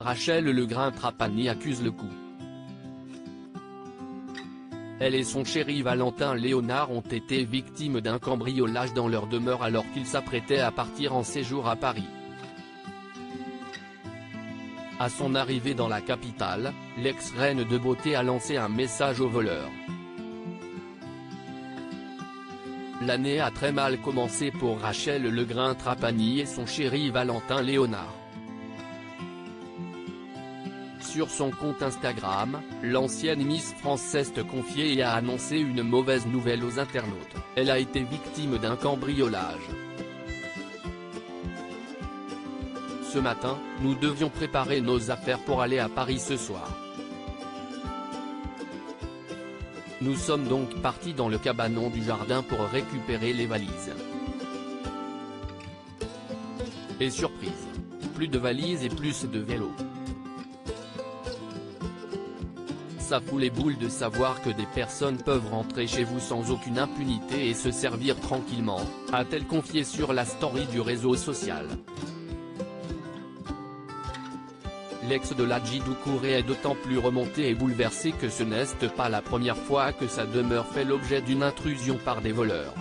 Rachel Legrain-Trapani accuse le coup. Elle et son chéri Valentin Léonard ont été victimes d'un cambriolage dans leur demeure alors qu'ils s'apprêtaient à partir en séjour à Paris. À son arrivée dans la capitale, l'ex-reine de beauté a lancé un message aux voleurs. L'année a très mal commencé pour Rachel Legrain-Trapani et son chéri Valentin Léonard. Sur son compte Instagram, l'ancienne Miss France s'est confiée et a annoncé une mauvaise nouvelle aux internautes, elle a été victime d'un cambriolage. Ce matin, nous devions préparer nos affaires pour aller à Paris ce soir. Nous sommes donc partis dans le cabanon du jardin pour récupérer les valises. Et surprise, plus de valises et plus de vélos. Ça fout les boules de savoir que des personnes peuvent rentrer chez vous sans aucune impunité et se servir tranquillement, a-t-elle confié sur la story du réseau social. L'ex de Ladji Doucouré est d'autant plus remonté et bouleversé que ce n'est pas la première fois que sa demeure fait l'objet d'une intrusion par des voleurs.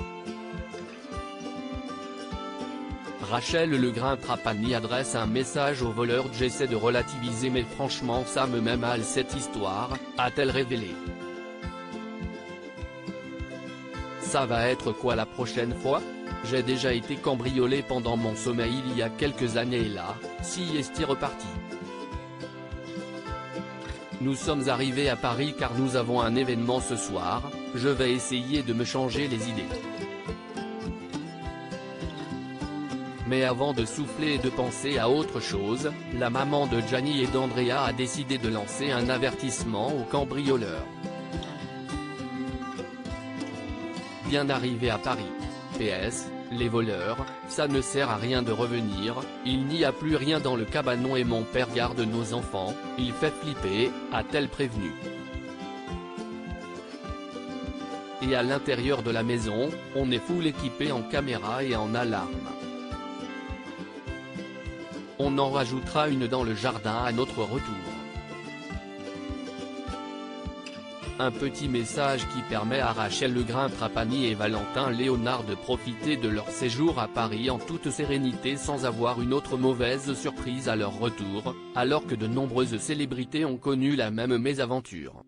Rachel Legrain-Trapani adresse un message aux voleurs: j'essaie de relativiser mais franchement ça me met mal cette histoire, a-t-elle révélé. Ça va être quoi la prochaine fois? J'ai déjà été cambriolé pendant mon sommeil il y a quelques années et là, si est reparti. Nous sommes arrivés à Paris car nous avons un événement ce soir, je vais essayer de me changer les idées. Mais avant de souffler et de penser à autre chose, la maman de Gianni et d'Andrea a décidé de lancer un avertissement aux cambrioleurs. Bien arrivé à Paris. PS, les voleurs, ça ne sert à rien de revenir, il n'y a plus rien dans le cabanon et mon père garde nos enfants, il fait flipper, a-t-elle prévenu. Et à l'intérieur de la maison, on est full équipé en caméra et en alarme. On en rajoutera une dans le jardin à notre retour. Un petit message qui permet à Rachel Legrain-Trapani et Valentin Léonard de profiter de leur séjour à Paris en toute sérénité sans avoir une autre mauvaise surprise à leur retour, alors que de nombreuses célébrités ont connu la même mésaventure.